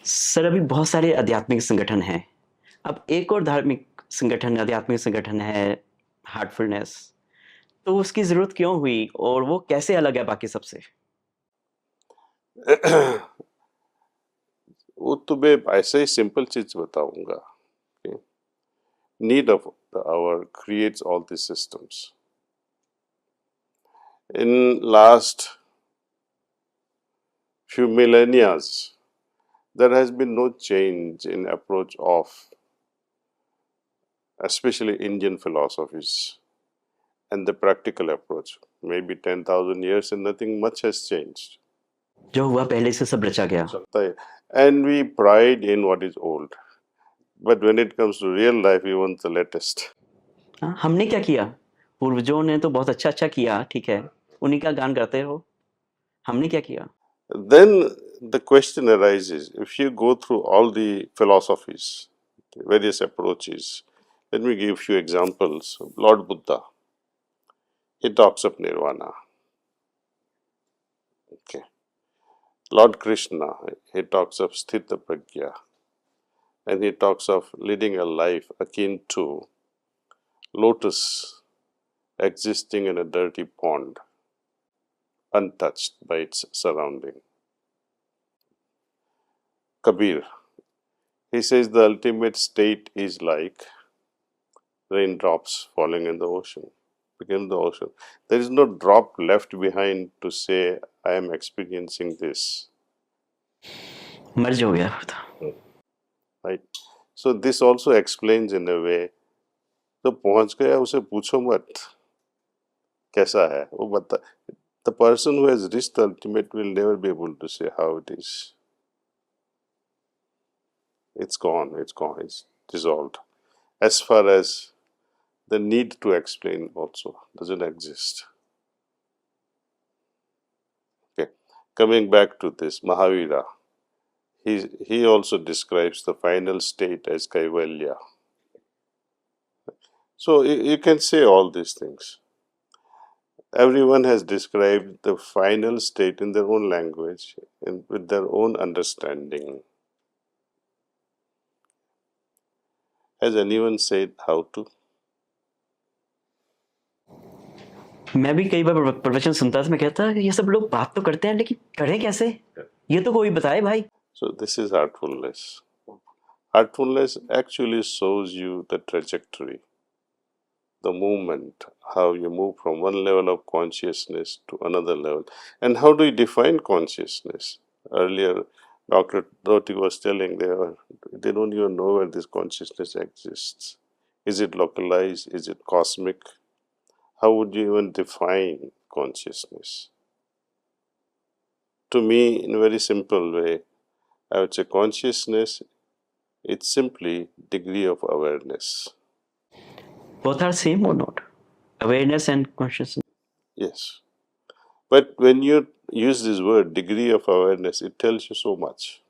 Sir अभी बहुत सारे आध्यात्मिक संगठन हैं। अब एक और धार्मिक संगठन आध्यात्मिक संगठन है हार्टफुलनेस। तो उसकी ज़रूरत क्यों हुई और वो कैसे अलग है बाकी सबसे? वो तो मैं ऐसे ही सिंपल चीज बताऊंगा कि need of the hour creates all these systems. In last few millennia, there has been no change in approach of especially Indian philosophies and the practical approach. Maybe 10,000 years and nothing much has changed. जो हुआ पहले से सब रचा गया। And we pride in what is old. But when it comes to real life, we want the latest. हाँ, हमने क्या किया? पूर्वजों ने तो बहुत अच्छा किया, ठीक है। उन्हीं का गान गाते रहो। हमने क्या किया? Then the question arises, if you go through all the philosophies, the various approaches, let me give you examples. Lord Buddha, he talks of nirvana. Okay. Lord Krishna, he talks of sthita prajna, and he talks of leading a life akin to lotus existing in a dirty pond, untouched by its surrounding. Kabir, he says the ultimate state is like raindrops falling in the ocean, became the ocean. There is no drop left behind to say, I am experiencing this. मर्ज हो गया था। Right? So this also explains in a way, तो पहुंच गया उसे पूछो मत कैसा है वो बता. The person who has reached the ultimate will never be able to say how it is. It's gone, it's dissolved. As far as the need to explain also doesn't exist. Okay, coming back to this, Mahavira, he also describes the final state as Kaivalya. So you can say all these things. Everyone has described the final state in their own language and with their own understanding. Has anyone said how to? मैं भी कई बार प्रवचन सुनता था, मैं कहता ये सब लोग बात तो करते हैं लेकिन करें कैसे? ये तो कोई बताए भाई। So this is heartfulness. Heartfulness actually shows you the trajectory, the movement, how you move from one level of consciousness to another level. And how do you define consciousness? Earlier, Dr. Dhoti was telling they don't even know where this consciousness exists. Is it localized? Is it cosmic? How would you even define consciousness? To me, in a very simple way, I would say consciousness, it's simply degree of awareness. Both are same or not? Awareness and consciousness. Yes. But when you use this word, degree of awareness, it tells you so much.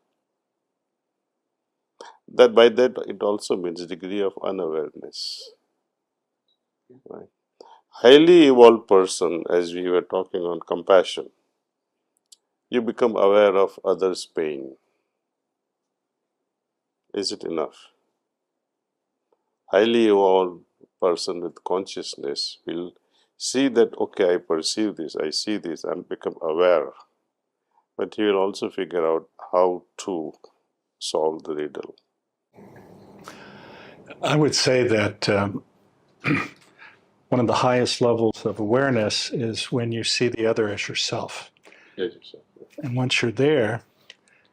That by that it also means degree of unawareness. Right? Highly evolved person, as we were talking on compassion, you become aware of others' pain. Is it enough? Highly evolved person with consciousness will see that, okay, I perceive this, I see this, and become aware. But he will also figure out how to solve the riddle. I would say that one of the highest levels of awareness is when you see the other as yourself. Yes, yourself. And once you're there,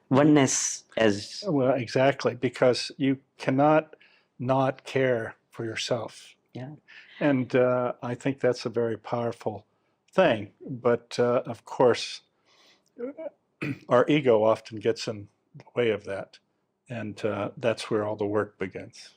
Oneness as well, exactly, because you cannot not care for yourself. yeah. And I think that's a very powerful thing. But of course, our ego often gets in the way of that. And that's where all the work begins.